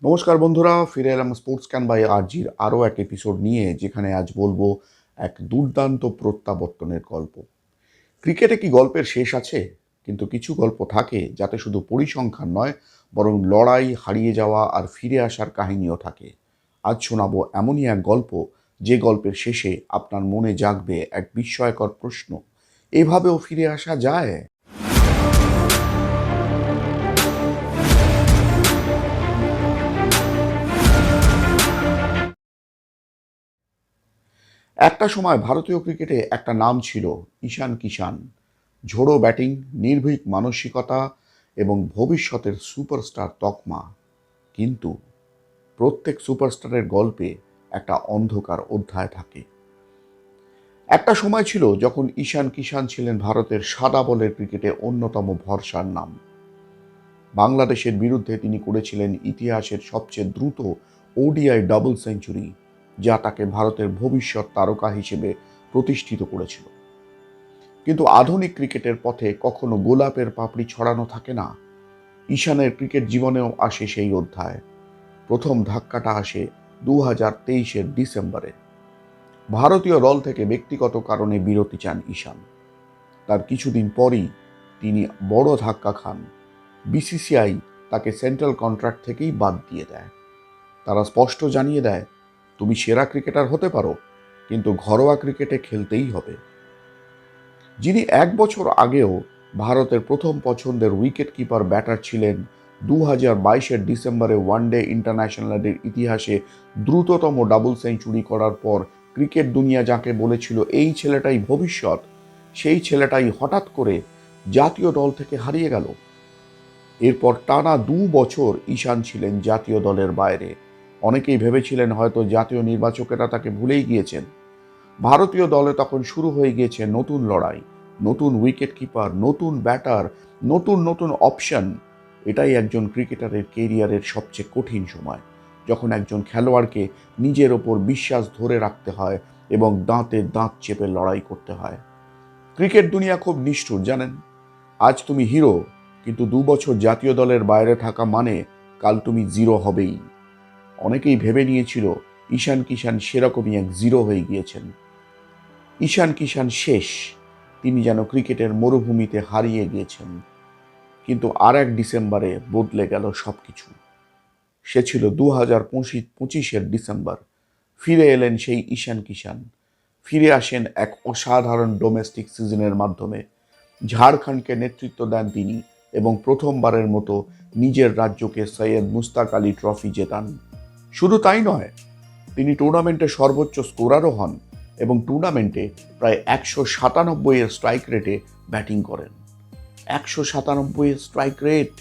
নমস্কার বন্ধুরা, ফিরে এলাম স্পোর্টস ক্যান বাই আরজির আরও এক এপিসোড নিয়ে, যেখানে আজ বলবো এক দুর্দান্ত প্রত্যাবর্তনের গল্প। ক্রিকেটে কি গল্পের শেষ আছে? কিন্তু কিছু গল্প থাকে যাতে শুধু পরিসংখ্যান নয়, বরং লড়াই, হারিয়ে যাওয়া আর ফিরে আসার কাহিনীও থাকে। আজ শোনাবো এমনই এক গল্প, যে গল্পের শেষে আপনার মনে জাগবে এক বিস্ময়কর প্রশ্ন: এভাবেও ফিরে আসা যায়? একটা সময় ভারতীয় ক্রিকেটে একটা নাম ছিল, ঈশান কিষান। ঝোড়ো ব্যাটিং, নির্ভীক মানসিকতা এবং ভবিষ্যতের সুপারস্টার তকমা। কিন্তু প্রত্যেক সুপারস্টারের গল্পে একটা অন্ধকার অধ্যায় থাকে। একটা সময় ছিল যখন ঈশান কিষান ছিলেন ভারতের সাদা বলের ক্রিকেটে অন্যতম ভরসার নাম। বাংলাদেশের বিরুদ্ধে তিনি করেছিলেন ইতিহাসের সবচেয়ে দ্রুত ওডিআই ডাবল সেঞ্চুরি, যা তাকে ভারতের ভবিষ্যৎ তারকা হিসেবে প্রতিষ্ঠিত করেছিল। কিন্তু আধুনিক ক্রিকেটের পথে কখনো গোলাপের পাপড়ি ছড়ানো থাকে না। ঈশানের ক্রিকেট জীবনেও আসে সেই অধ্যায়। প্রথম ধাক্কাটা আসে 2023-এর ডিসেম্বরে। ভারতীয় দল থেকে ব্যক্তিগত কারণে বিরতি চান ঈশান। তার কিছুদিন পরই তিনি বড় ধাক্কা খান। বিসিসিআই তাকে সেন্ট্রাল কন্ট্রাক্ট থেকেই বাদ দিয়ে দেয়। তারা স্পষ্ট জানিয়ে দেয়, তুমি সেরা ক্রিকেটার হতে পারো, কিন্তু ঘরোয়া ক্রিকেটে খেলতেই হবে। যিনি 1 বছর আগেও ভারতের প্রথম পছন্দের উইকেট কিপার ব্যাটার ছিলেন, 2022-এর ডিসেম্বরে ওয়ানডে ইন্টারন্যাশনালের ইতিহাসে দ্রুততম ডাবল সেঞ্চুরি করার পর ক্রিকেট দুনিয়া যাকে বলেছিল এই ছেলেটাই ভবিষ্যৎ, সেই ছেলেটাই হঠাৎ করে জাতীয় দল থেকে হারিয়ে গেল। এরপর টানা 2 বছর ঈশান ছিলেন জাতীয় দলের বাইরে। অনেকেই ভেবেছিলেন হয়তো জাতীয় নির্বাচকেরা তাকে ভুলেই গিয়েছেন। ভারতীয় দলে তখন শুরু হয়ে গিয়েছে নতুন লড়াই, নতুন উইকেট কিপার, নতুন ব্যাটার, নতুন নতুন অপশন। এটাই একজন ক্রিকেটারের কেরিয়ারের সবচেয়ে কঠিন সময়, যখন একজন খেলোয়াড়কে নিজের ওপর বিশ্বাস ধরে রাখতে হয় এবং দাঁতে দাঁত চেপে লড়াই করতে হয়। ক্রিকেট দুনিয়া খুব নিষ্ঠুর, জানেন। আজ তুমি হিরো, কিন্তু 2 বছর জাতীয় দলের বাইরে থাকা মানে কাল তুমি জিরো হবেই। অনেকেই ভেবে নিয়েছিল ঈশান কিষান সেরকমই এক জিরো হয়ে গিয়েছেন। ঈশান কিষান শেষ, তিনি যেন ক্রিকেটের মরুভূমিতে হারিয়ে গিয়েছেন। কিন্তু আর এক ডিসেম্বরে বদলে গেল সবকিছু। সে ছিল 2025-এর ডিসেম্বর। ফিরে এলেন সেই ঈশান কিষান। ফিরে আসেন এক অসাধারণ ডোমেস্টিক সিজনের মাধ্যমে। ঝাড়খণ্ডকে নেতৃত্ব দেন তিনি এবং প্রথমবারের মতো নিজের রাজ্যকে সৈয়দ মুস্তাক আলী ট্রফি জেতান। শুধু তাই নয়, তিনি টুর্নামেন্টে সর্বোচ্চ স্কোরারও হন এবং টুর্নামেন্টে প্রায় 197-এর স্ট্রাইক রেটে ব্যাটিং করেন। 197-এর স্ট্রাইক রেট!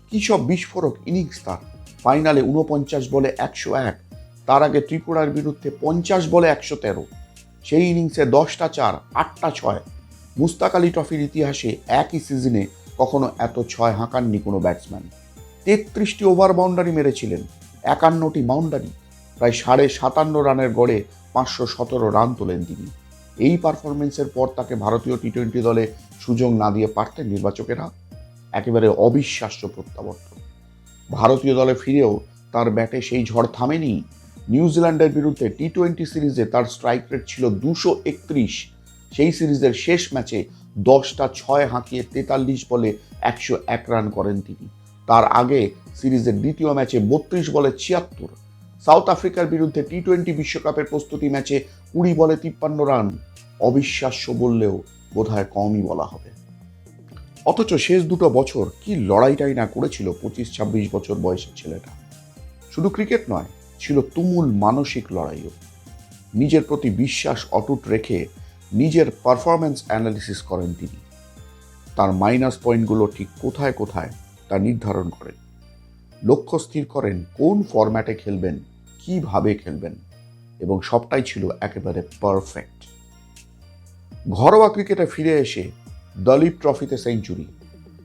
কী সব বিস্ফোরক ইনিংস তার! ফাইনালে 49 বলে 101, তার আগে ত্রিপুরার বিরুদ্ধে 50 বলে 113। সেই ইনিংসে 10টা 4, 8টা 6। মুস্তাক আলী ট্রফির ইতিহাসে একই সিজনে কখনো এত 6 হাঁকাননি কোনো ব্যাটসম্যান। 33টি ওভার বাউন্ডারি মেরেছিলেন, 51টি বাউন্ডারি, প্রায় 57.5 রানের গড়ে 517 রান তোলেন তিনি। এই পারফরমেন্সের পর তাকে ভারতীয় টি-20 দলে সুযোগ না দিয়ে পারতেন নির্বাচকেরা? একেবারে অবিশ্বাস্য প্রত্যাবর্তন। ভারতীয় দলে ফিরেও তার ব্যাটে সেই ঝড় থামেনি। নিউজিল্যান্ডের বিরুদ্ধে টি-20 সিরিজে তার স্ট্রাইক রেট ছিল 231। সেই সিরিজের শেষ ম্যাচে 10টা 6 হাঁকিয়ে 43 বলে 101 রান করেন তিনি। তার আগে সিরিজের দ্বিতীয় ম্যাচে 32 বলে 76। সাউথ আফ্রিকার বিরুদ্ধে টি-20 বিশ্বকাপের প্রস্তুতি ম্যাচে 20 বলে 53 রান। অবিশ্বাস্য বললেও বোধহয় কমই বলা হবে। অথচ শেষ 2 বছর কি লড়াইটাই না করেছিল 25-26 বছর বয়সের ছেলেটা। শুধু ক্রিকেট নয়, ছিল তুমুল মানসিক লড়াইও। নিজের প্রতি বিশ্বাস অটুট রেখে নিজের পারফরম্যান্স অ্যানালিসিস করেন তিনি। তার মাইনাস পয়েন্টগুলো ঠিক কোথায় কোথায় তা নির্ধারণ করেন। লক্ষ্য স্থির করেন কোন ফরম্যাটে খেলবেন, কিভাবে খেলবেন, এবং সবটাই ছিল একেবারে পারফেক্ট। ঘরোয়া ক্রিকেটে ফিরে এসে দলীপ ট্রফিতে সেঞ্চুরি,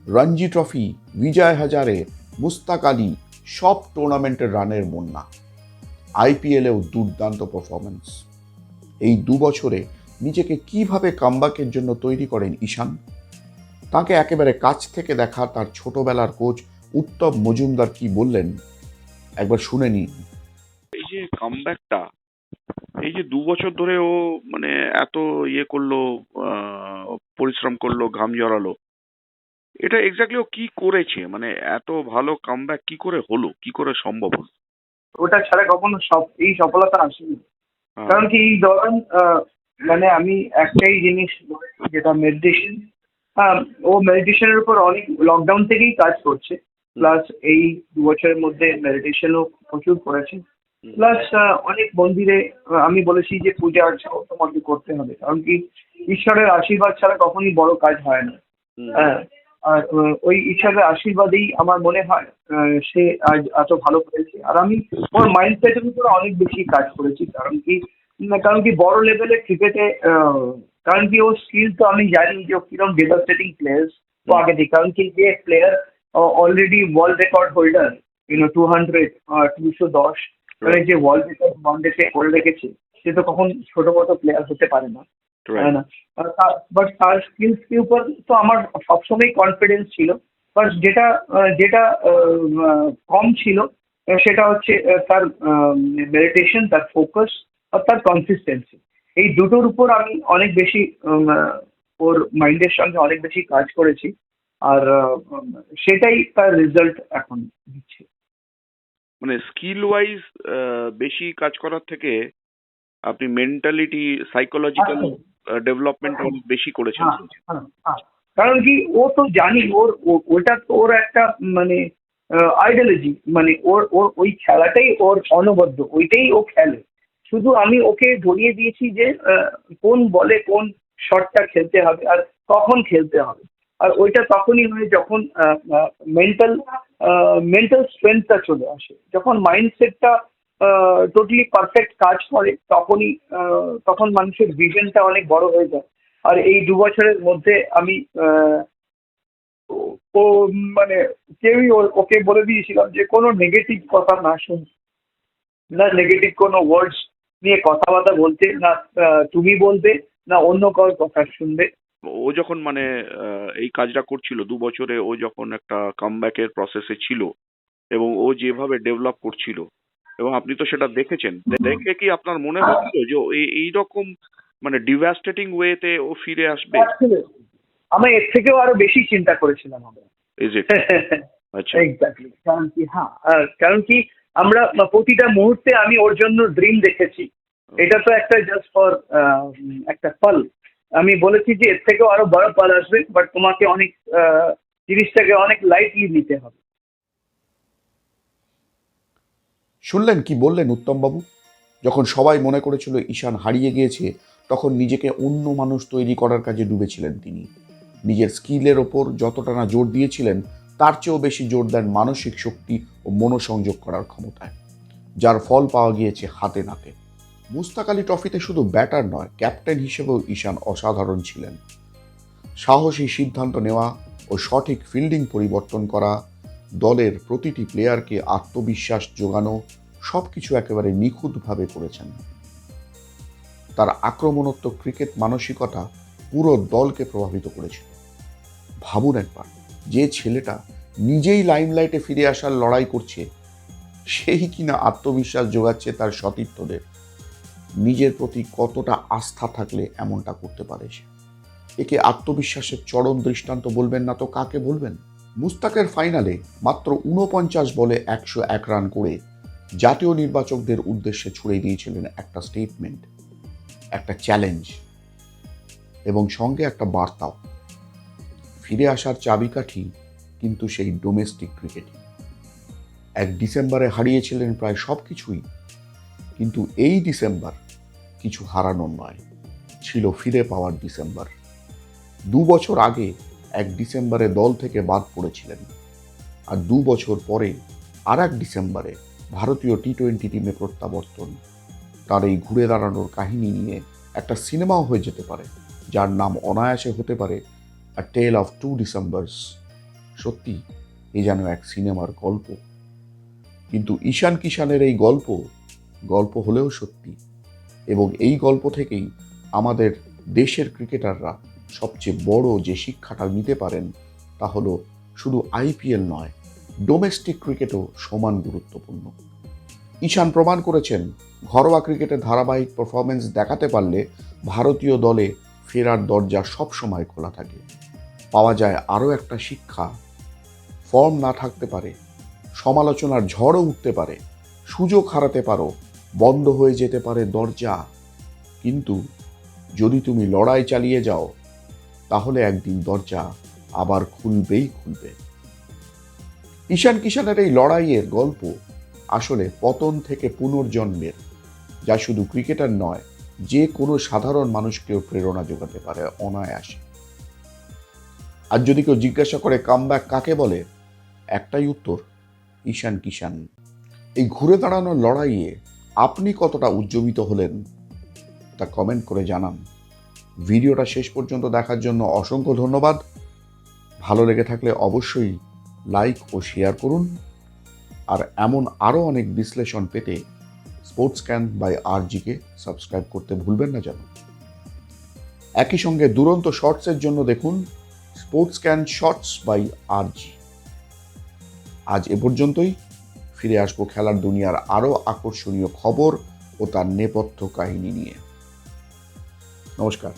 রঞ্জি ট্রফি, বিজয় হাজারে, মুস্তাক আলী, সব টুর্নামেন্টের রানের বন্যা। আইপিএলেও দুর্দান্ত পারফরমেন্স। এই 2 বছরে নিজেকে কিভাবে কামব্যাকের জন্য তৈরি করেন ঈশান? তাকে একেবারে কাছ থেকে দেখা তার ছোটবেলার কোচ উত্তম মজুমদার কি বললেন: একবার শুনে নিন। এই যে কামব্যাকটা, এই যে 2 বছর ধরে ও মানে এত ইয়ে করলো, পরিশ্রম করলো, ঘাম জড়ালো, এটা এক্স্যাক্টলি ও কি করেছে? মানে এত ভালো কামব্যাক কি করে হলো, কি করে সম্ভব হলো? ওটা ছাড়া কখনো এই সফলতা আসেনি। হ্যাঁ। কারণ কি এই ধরেন মানে আমি একটাই জিনিস বলেছি, যেটা মেডিটেশন। হ্যাঁ, ও মেডিটেশনের উপর অনেক লকডাউন থেকেই কাজ করছে। প্লাস এই 2 বছরের মধ্যে মেডিটেশনও প্রচুর করেছে। প্লাস অনেক মন্দিরে আমি বলেছি যে পূজা অর্চনাও তোমাকে করতে হবে, কারণ কি ঈশ্বরের আশীর্বাদ ছাড়া কখনই বড় কাজ হয় না। হ্যাঁ, আর ওই ঈশ্বরের আশীর্বাদেই আমার মনে হয় সে আজ এত ভালো করেছে। আর আমি ওর মাইন্ডসেটের উপর অনেক বেশি কাজ করেছি। কারণ কি বড় লেভেলের ক্রিকেটে কারণ কি ওর স্কিল তো আমি জানি যে ও কিরকম ডেভাস্টেটিং প্লেয়ার্স ও আগে দিই। কারণ কি যে player already world record holder 200 210, মানে যে ওয়ার্ল্ড রেকর্ড ওয়ান ডে করে রেখেছে, সে তো কখন ছোট মোটো প্লেয়ার হতে পারে না, তাই না? বাট তার স্কিলস के উপর তো আমার সবসময় কনফিডেন্স ছিল। বাট যেটা কম ছিল সেটা হচ্ছে তার মেডিটেশন, তার ফোকাস আর তার কনসিস্টেন্সি। এই দুটোর উপর আমি অনেক বেশি ওর মাইন্ডের সঙ্গে অনেক বেশি কাজ করেছি। আর সেটাই তার রেজাল্ট এখন দিচ্ছে। মানে স্কিল ওয়াইজ বেশি কাজ করার থেকে আপনি মেন্টালিটি, সাইকোলজিক্যাল আচ্ছা, ডেভেলপমেন্ট অনেক বেশি করেছেন। হ্যাঁ, হ্যাঁ, হ্যাঁ। কারণ কি ও তো জানি ওটা তো ওর একটা মানে আইডিয়োলজি, মানে ওর ওর ওই খেলাটাই ওর অনবদ্য, ওইটাই ও খেলে। শুধু আমি ওকে ধরিয়ে দিয়েছি যে কোন বলে কোন শটটা খেলতে হবে আর কখন খেলতে হবে। আর ওইটা তখনই হয় যখন মেন্টাল মেন্টাল স্ট্রেংথটা চলে আসে, যখন মাইন্ডসেটটা টোটালি পারফেক্ট কাজ করে, তখন মানুষের ভিশনটা অনেক বড় হয়ে যায়। আর এই 2 বছরের মধ্যে আমি ও মানে ওকে বলে দিয়েছিলাম যে কোনো নেগেটিভ কথা না শুনতে, না নেগেটিভ কোনো ওয়ার্ডস নিয়ে কথাবার্তা বলতে, না তুমি বলবে, না অন্য কারোর কথা শুনবে। ও যখন মানে এই কাজটা করছিল 2 বছরে, ও যখন একটা কামব্যাকের প্রসেসে ছিল এবং ও যেভাবে ডেভেলপ করছিল, এবং আপনি তো সেটা দেখেছেন, দেখে কি আপনার মনে হচ্ছিল যে ও এইরকম মানে ডিভাস্টেটিং ওয়েতে ও ফিরে আসবে? আমি এর থেকেও আরো বেশি চিন্তা করেছিলাম আমরা। Is it? আচ্ছা। এক্স্যাক্টলি। কারণ কি হ্যাঁ, কারণ কি আমরা প্রতিটা মুহূর্তে আমি ওর জন্য ড্রিম দেখেছি। এটা তো একটা জাস্ট ফর একটা ফল। আমি বলেছি যে এর থেকেও আরো বড় ফল আসবে, বাট তোমাকে অনেক জিনিসটাকে অনেক লাইটলি নিতে হবে। শুনলেন কি বললেন উত্তমবাবু? যখন সবাই মনে করেছিল ঈশান হারিয়ে গিয়েছে, তখন নিজেকে অন্য মানুষ তৈরি করার কাজে ডুবেছিলেন তিনি। নিজের স্কিলের ওপর যতটা না জোর দিয়েছিলেন, তার চেয়েও বেশি জোর দেন মানসিক শক্তি ও মনোসংযোগ করার ক্ষমতায়, যার ফল পাওয়া গিয়েছে হাতে নাতে। মুস্তাক আলী ট্রফিতে শুধু ব্যাটার নয়, ক্যাপ্টেন হিসেবেও ঈশান অসাধারণ ছিলেন। সাহসী সিদ্ধান্ত নেওয়া ও সঠিক ফিল্ডিং পরিবর্তন করা, দলের প্রতিটি প্লেয়ারকে আত্মবিশ্বাস যোগানো, সবকিছু একেবারে নিখুঁতভাবে করেছেন। তার আক্রমণাত্মক ক্রিকেট মানসিকতা পুরো দলকে প্রভাবিত করেছিল। ভাবুন একবার, যে ছেলেটা নিজেই লাইমলাইটে ফিরে আসার লড়াই করছে, সেই কিনা আত্মবিশ্বাস যোগাচ্ছে তার সতীর্থদের। নিজের প্রতি কতটা আস্থা থাকলে এমনটা করতে পারে সে? একে আত্মবিশ্বাসের চরম দৃষ্টান্ত বলবেন না তো কাকে বলবেন? মুস্তাকের ফাইনালে মাত্র ৪৯ বলে ১০১ রান করে জাতীয় নির্বাচকদের উদ্দেশ্যে ছুড়ে দিয়েছিলেন একটা স্টেটমেন্ট, একটা চ্যালেঞ্জ এবং সঙ্গে একটা বার্তাও। ফিরে আসার চাবিকাঠি কিন্তু সেই ডোমেস্টিক ক্রিকেটে। ১ ডিসেম্বরে হারিয়েছিলেন প্রায় সব কিছুই, কিন্তু এই ডিসেম্বর কিছু হারানোর নয়, ছিল ফিরে পাওয়ার ডিসেম্বর। ২ বছর আগে ১ ডিসেম্বরে দল থেকে বাদ পড়েছিলেন, আর ২ বছর পরে আর ১ ডিসেম্বরে ভারতীয় টি-20 টিমে প্রত্যাবর্তন। তার এই ঘুরে দাঁড়ানোর কাহিনী নিয়ে একটা সিনেমাও হয়ে যেতে পারে, যার নাম অনায়াসে হতে পারে আ টেল অফ 2 ডিসেম্বরস। সত্যি এ যেন এক সিনেমার গল্প। কিন্তু ঈশান কিষানের এই গল্প হলেও সত্যি, এবং এই গল্প থেকেই আমাদের দেশের ক্রিকেটাররা সবচেয়ে বড় যে শিক্ষাটা নিতে পারেন, তা হলো শুধু আইপিএল নয়, ডোমেস্টিক ক্রিকেটও সমান গুরুত্বপূর্ণ। ঈশান প্রমাণ করেছেন ঘরোয়া ক্রিকেটে ধারাবাহিক পারফরমেন্স দেখাতে পারলে ভারতীয় দলে ফেরার দরজা সবসময় খোলা থাকে। পাওয়া যায় আরও একটা শিক্ষা, ফর্ম না থাকতে পারে, সমালোচনার ঝড়ও উঠতে পারে, সুযোগ হারাতে পারো, বন্ধ হয়ে যেতে পারে দরজা, কিন্তু যদি তুমি লড়াই চালিয়ে যাও তাহলে একদিন দরজা আবার খুলবেই খুলবে। ঈশান কিষানের এই লড়াইয়ের গল্প আসলে পতন থেকে পুনর্জন্মের, যা শুধু ক্রিকেটার নয়, যে কোনো সাধারণ মানুষকেও প্রেরণা যোগাতে পারে অনায়াসে। আর যদি কেউ জিজ্ঞাসা করে কামব্যাক কাকে বলে, একটাই উত্তর, ঈশান কিষান। এই ঘুরে দাঁড়ানোর লড়াইয়ে আপনি কতটা উজ্জীবিত হলেন তা কমেন্ট করে জানান। ভিডিওটা শেষ পর্যন্ত দেখার জন্য অসংখ্য ধন্যবাদ। ভালো লেগে থাকলে অবশ্যই লাইক ও শেয়ার করুন। আর এমন আরও অনেক বিশ্লেষণ পেতে স্পোর্টস স্ক্যান বাই আরজিকে সাবস্ক্রাইব করতে ভুলবেন না যেন। একই সঙ্গে দুরন্ত শর্টসের জন্য দেখুন স্পোর্টস স্ক্যান শর্টস বাই আরজি। আজ এ পর্যন্তই। ফিরে আসবো খেলার দুনিয়ার আরও আকর্ষণীয় খবর ও তার নেপথ্য কাহিনী নিয়ে। নমস্কার।